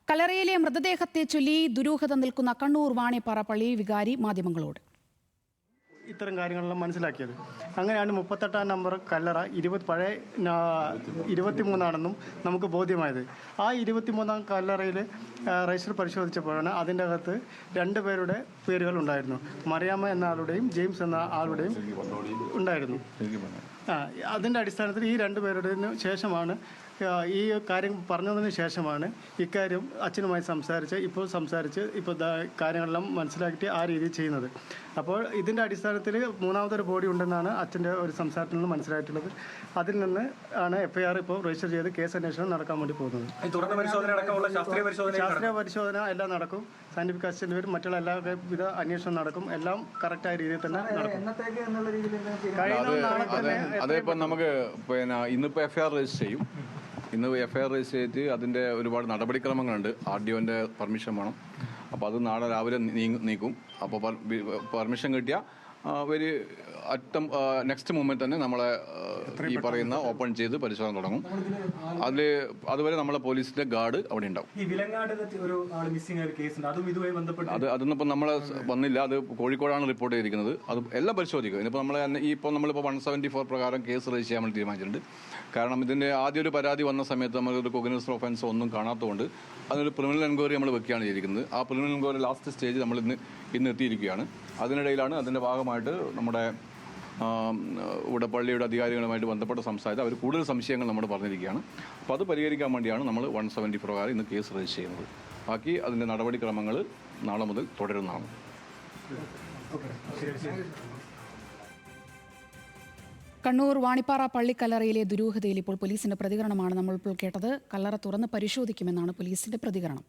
കല്ലറയിലെ മൃതദേഹത്തെ ചൊല്ലി ദുരൂഹത നിൽക്കുന്ന കണ്ണൂർ വാണിപ്പാറ പള്ളി വികാരി മാധ്യമങ്ങളോട്. ഇത്തരം കാര്യങ്ങളെല്ലാം മനസ്സിലാക്കിയത്. അങ്ങനെയാണ് 38-ാം നമ്പർ കല്ലറ പഴയ 23 നമുക്ക് ബോധ്യമായത്. ആ 23-ാം കല്ലറയിൽ രജിസ്റ്റർ പരിശോധിച്ചപ്പോഴാണ് അതിൻ്റെ അകത്ത് 2 പേരുടെ പേരുകൾ ഉണ്ടായിരുന്നു. മറിയാമ്മ എന്ന ആളുടെയും ജെയിംസ് എന്ന ആളുടെയും ഉണ്ടായിരുന്നു. അതിൻ്റെ അടിസ്ഥാനത്തിൽ ഈ 2 പേരുടെ ശേഷമാണ് ഈ കാര്യം പറഞ്ഞതിന് ശേഷമാണ് ഇക്കാര്യം അച്ഛനുമായി സംസാരിച്ച് ഇപ്പോൾ കാര്യങ്ങളെല്ലാം മനസ്സിലാക്കിയിട്ട് ആ രീതിയിൽ ചെയ്യുന്നത്. അപ്പോൾ ഇതിൻ്റെ അടിസ്ഥാനത്തിൽ മൂന്നാമതൊരു ബോഡി ഉണ്ടെന്നാണ് അച്ഛൻ്റെ ഒരു സംസാരത്തിൽ നിന്ന് മനസ്സിലായിട്ടുള്ളത്. അതിൽ നിന്ന് ആണ് FIR ഇപ്പോൾ രജിസ്റ്റർ ചെയ്ത് കേസ് അന്വേഷണം നടക്കാൻ വേണ്ടി പോകുന്നത്. ശാസ്ത്രീയ പരിശോധന എല്ലാം നടക്കും. സയന്റിഫിക് അസിസ്റ്റന്റ് വരും, മറ്റുള്ള എല്ലാവിധ അന്വേഷണം നടക്കും. എല്ലാം കറക്റ്റായ രീതിയിൽ തന്നെ നടക്കും. അതിപ്പോൾ നമുക്ക് ഇന്നിപ്പോൾ FIR രജിസ്റ്റർ ചെയ്യും. ഇന്ന് FIR രജിസ്റ്റർ ചെയ്തിട്ട് അതിൻ്റെ ഒരുപാട് നടപടിക്രമങ്ങളുണ്ട്. RDOൻ്റെ പെർമിഷൻ വേണം. അപ്പോൾ അത് നാളെ രാവിലെ നീക്കും. അപ്പോൾ പെർമിഷൻ കിട്ടിയാൽ ഒരു നെക്സ്റ്റ് മൂമെന്റ് തന്നെ നമ്മളെ ഈ പറയുന്ന ഓപ്പൺ ചെയ്ത് പരിശോധന തുടങ്ങും. അതുവരെ നമ്മളെ പോലീസിന്റെ ഗാർഡ് അവിടെ ഉണ്ടാവും. അതൊന്നും നമ്മളെ വന്നില്ല. അത് കോഴിക്കോടാണ് റിപ്പോർട്ട് ചെയ്തിരിക്കുന്നത്. അത് എല്ലാം പരിശോധിക്കും. ഇതിപ്പോൾ നമ്മളിപ്പോൾ 174 പ്രകാരം കേസ് രജിസ്റ്റർ ചെയ്യാൻ വേണ്ടി തീരുമാനിച്ചിട്ടുണ്ട്. കാരണം ഇതിന്റെ ആദ്യ ഒരു പരാതി വന്ന സമയത്ത് നമ്മളൊരു കോഗ്നിസബിൾ ഒഫൻസ് ഒന്നും കാണാത്തതുകൊണ്ട് അതിനൊരു പ്രിലിമിനറി എൻക്വയറി നമ്മൾ വെക്കുകയാണ് ചെയ്തിരിക്കുന്നത്. ആ പ്രിലിമിനറി എൻക്വയറി ലാസ്റ്റ് സ്റ്റേജ് നമ്മൾ ഇന്ന് എത്തിയിരിക്കുകയാണ്. അതിനിടയിലാണ് അതിന്റെ ഭാഗമായിട്ട് നമ്മുടെ ഇവിടെ പള്ളിയുടെ അധികാരികളുമായിട്ട് ബന്ധപ്പെട്ട് സംസാരിച്ച് അവർ കൂടുതൽ സംശയങ്ങൾ നമ്മൾ പറഞ്ഞിരിക്കുകയാണ്. അപ്പോൾ അത് പരിഹരിക്കാൻ വേണ്ടിയാണ് നമ്മൾ 174 പ്രകാരം ഇന്ന് കേസ് രജിസ്റ്റർ ചെയ്യുന്നത്. ബാക്കി അതിൻ്റെ നടപടിക്രമങ്ങൾ നാളെ മുതൽ തുടരുന്നതാണ്. കണ്ണൂർ വാണിപ്പാറ പള്ളിക്കല്ലറയിലെ ദുരൂഹതയിൽ ഇപ്പോൾ പോലീസിന്റെ പ്രതികരണമാണ് നമ്മൾ ഇപ്പോൾ കേട്ടത്. കല്ലറ തുറന്ന് പരിശോധിക്കുമെന്നാണ് പോലീസിന്റെ പ്രതികരണം.